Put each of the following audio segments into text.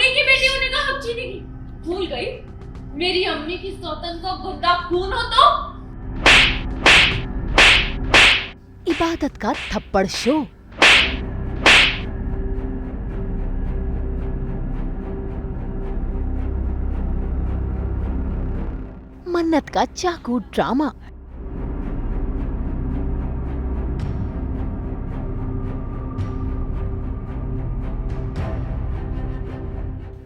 अम्मी की बेटी होने का हक छीनेगी? भूल गई मेरी अम्मी की सौतन का गंदा खून हो तो? इबादत का थप्पड़ शो। मन्नत का चाकू ड्रामा।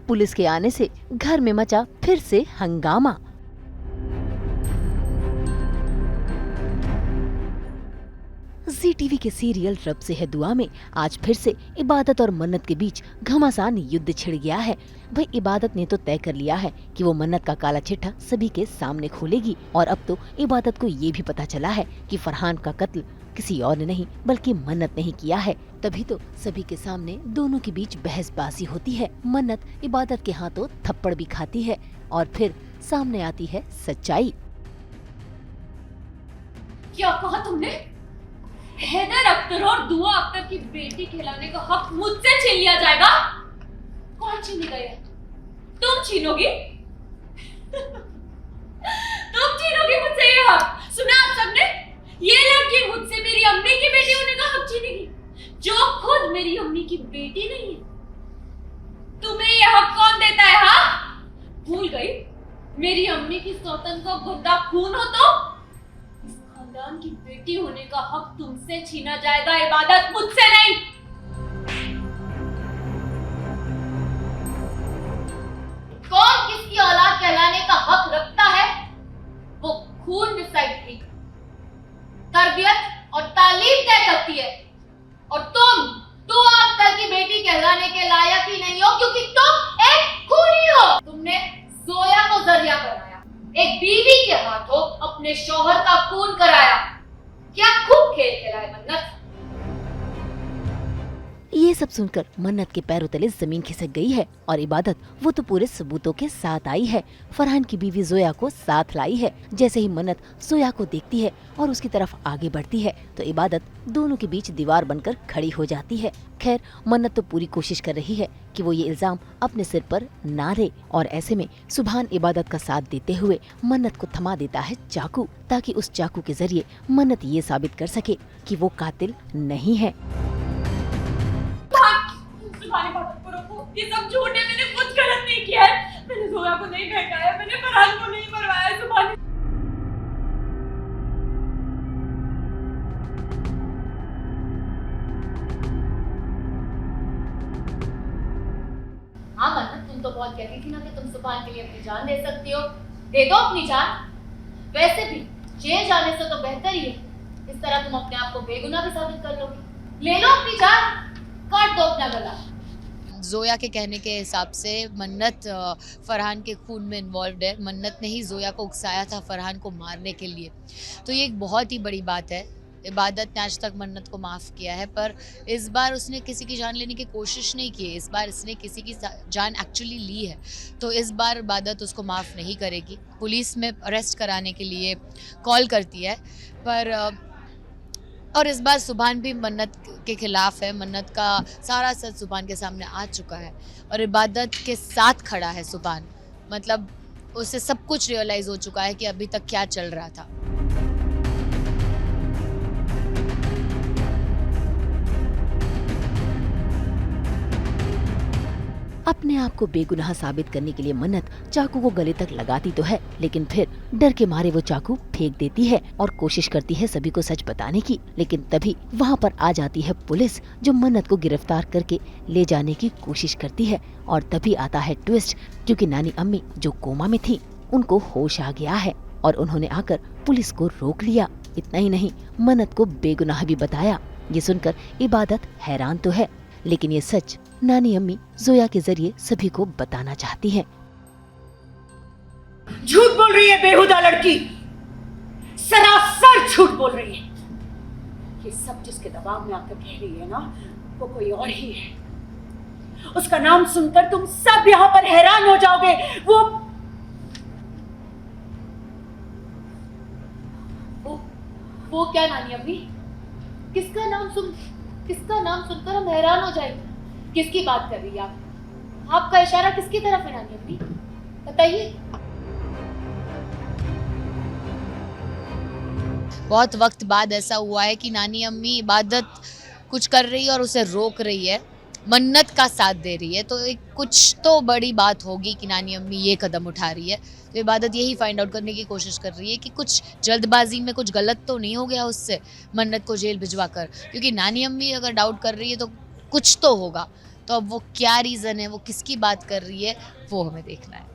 पुलिस के आने से घर में मचा फिर से हंगामा। जी टीवी के सीरियल रब से है दुआ में आज फिर से इबादत और मन्नत के बीच घमासान युद्ध छिड़ गया है। भाई इबादत ने तो तय कर लिया है कि वो मन्नत का काला चिट्ठा सभी के सामने खोलेगी और अब तो इबादत को ये भी पता चला है कि फरहान का कत्ल किसी और ने नहीं बल्कि मन्नत ने ही किया है। तभी तो सभी के सामने दोनों के बीच बहसबाजी होती है। मन्नत इबादत के हाथों थप्पड़ भी खाती है और फिर सामने आती है सच्चाई। क्या कहा तुमने? हैदर अख्तर और दुआ अख्तर की बेटी कहलाने का हक मुझसे छीन लिया जाएगा? कौन छीनेगा ये? तुम छीनोगी? तुम छीनोगी मुझसे ये हक? सुना आप सबने? ये लड़की मुझसे मेरी अम्मी की बेटी होने का हक छीनेगी, जो खुद मेरी अम्मी की बेटी नहीं है। तुम्हें ये हक कौन देता है? हाँ, भूल गई मेरी अम्मी की सौतन का गंदा खून हो तो? खानदान की बेटी होने का हक तुमसे छीना जाएगा इबादत, मुझसे नहीं। कौन किसकी औलाद कहलाने का हक रखता है वो खून डिसाइड की, तरबियत और तालीम तय करती है। और तुम अख्तर की बेटी कहलाने के लायक ही नहीं हो क्योंकि तुम एक खूनी हो। तुमने जोया को जरिया बनाया, एक बीवी के हाथों अपने शौहर का खून कराया। क्या खूब खेल खेला है मन्नत। ये सब सुनकर मन्नत के पैरों तले जमीन खिसक गई है और इबादत वो तो पूरे सबूतों के साथ आई है। फरहान की बीवी जोया को साथ लाई है। जैसे ही मन्नत जोया को देखती है और उसकी तरफ आगे बढ़ती है तो इबादत दोनों के बीच दीवार बनकर खड़ी हो जाती है। खैर मन्नत तो पूरी कोशिश कर रही है कि वो ये इल्जाम अपने सिर पर ना ले और ऐसे में सुभान इबादत का साथ देते हुए मन्नत को थमा देता है चाकू, ताकि उस चाकू के जरिए मन्नत ये साबित कर सके कि वो कातिल नहीं है। ये सब झूठ है, मैंने कुछ गलत नहीं किया है। मैंने जोया को नहीं बहकाया, मैंने फरहान को नहीं मरवाया। सुभान हाँ मन्नत, तुम तो बहुत कहती थी ना कि तुम सुभान के लिए अपनी जान दे सकती हो। दे दो अपनी जान। वैसे भी जेल जाने से तो बेहतर ही है, इस तरह तुम अपने आप को बेगुनाह भी साबित कर लोगी। ले लो अपनी जान, काट दो अपना गला। जोया के कहने के हिसाब से मन्नत फरहान के खून में इन्वॉल्व है। मन्नत ने ही जोया को उकसाया था फरहान को मारने के लिए। तो ये एक बहुत ही बड़ी बात है। इबादत ने आज तक मन्नत को माफ़ किया है, पर इस बार उसने किसी की जान लेने की कोशिश नहीं की है। इस बार इसने किसी की जान एक्चुअली ली है, तो इस बार इबादत उसको माफ़ नहीं करेगी। पुलिस में अरेस्ट कराने के लिए कॉल करती है, पर और इस बार सुभान भी मन्नत के खिलाफ है। मन्नत का सारा सच सुभान के सामने आ चुका है और इबादत के साथ खड़ा है सुभान। मतलब उसे सब कुछ रियलाइज़ हो चुका है कि अभी तक क्या चल रहा था। अपने आप को बेगुनाह साबित करने के लिए मन्नत चाकू को गले तक लगाती तो है, लेकिन फिर डर के मारे वो चाकू फेंक देती है और कोशिश करती है सभी को सच बताने की। लेकिन तभी वहाँ पर आ जाती है पुलिस, जो मन्नत को गिरफ्तार करके ले जाने की कोशिश करती है। और तभी आता है ट्विस्ट, क्योंकि नानी अम्मी जो कोमा में थी उनको होश आ गया है और उन्होंने आकर पुलिस को रोक लिया। इतना ही नहीं, मन्नत को बेगुनाह भी बताया। ये सुनकर इबादत हैरान तो है, लेकिन ये सच नानी अम्मी जोया के जरिए सभी को बताना चाहती हैं। झूठ बोल रही है बेहुदा लड़की, सरासर झूठ बोल रही है। ये सब जिसके दबाव में आकर कह रही है ना, वो कोई और ही है। उसका नाम सुनकर तुम सब यहाँ पर हैरान हो जाओगे। वो क्या नानी अम्मी? किसका नाम सुनकर हम हैरान हो जाएंगे? किसकी बात कर रही है आप? आपका इशारा किसकी तरफ है नानी अम्मी, बताइए। बहुत वक्त बाद ऐसा हुआ है कि नानी अम्मी इबादत कुछ कर रही है और उसे रोक रही है, मन्नत का साथ दे रही है, तो एक कुछ तो बड़ी बात होगी कि नानी अम्मी ये कदम उठा रही है। तो इबादत यही फाइंड आउट करने की कोशिश कर रही है कि कुछ जल्दबाजी में कुछ गलत तो नहीं हो गया उससे मन्नत को जेल भिजवा कर, क्योंकि नानी अम्मी अगर डाउट कर रही है तो कुछ तो होगा। तो अब वो क्या रीज़न है, वो किसकी बात कर रही है, वो हमें देखना है।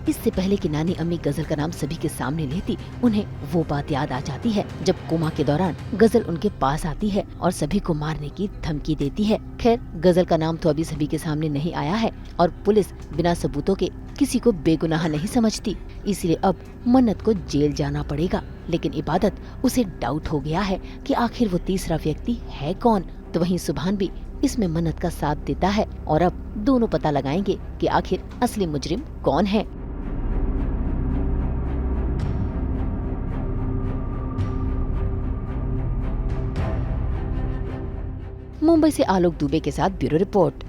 इससे पहले कि नानी अम्मी गजल का नाम सभी के सामने लेती, उन्हें वो बात याद आ जाती है जब कोमा के दौरान गजल उनके पास आती है और सभी को मारने की धमकी देती है। खैर, गजल का नाम तो अभी सभी के सामने नहीं आया है और पुलिस बिना सबूतों के किसी को बेगुनाह नहीं समझती, इसलिए अब मन्नत को जेल जाना पड़ेगा। लेकिन इबादत, उसे डाउट हो गया है कि आखिर वो तीसरा व्यक्ति है कौन। तो वहीं सुभान भी इसमें मन्नत का साथ देता है और अब दोनों पता लगाएंगे कि आखिर असली मुजरिम कौन है। मुंबई से आलोक दुबे के साथ ब्यूरो रिपोर्ट।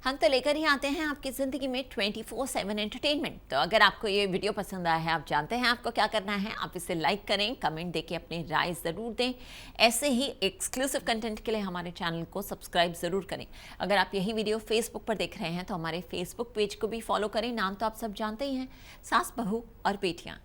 हम तो लेकर ही आते हैं आपकी ज़िंदगी में 24/7 एंटरटेनमेंट। तो अगर आपको ये वीडियो पसंद आया है, आप जानते हैं आपको क्या करना है, आप इसे लाइक करें, कमेंट देके अपनी राय ज़रूर दें। ऐसे ही एक्सक्लूसिव कंटेंट के लिए हमारे चैनल को सब्सक्राइब ज़रूर करें। अगर आप यही वीडियो फेसबुक पर देख रहे हैं तो हमारे फेसबुक पेज को भी फॉलो करें। नाम तो आप सब जानते ही हैं, सास बहू और बेटियाँ।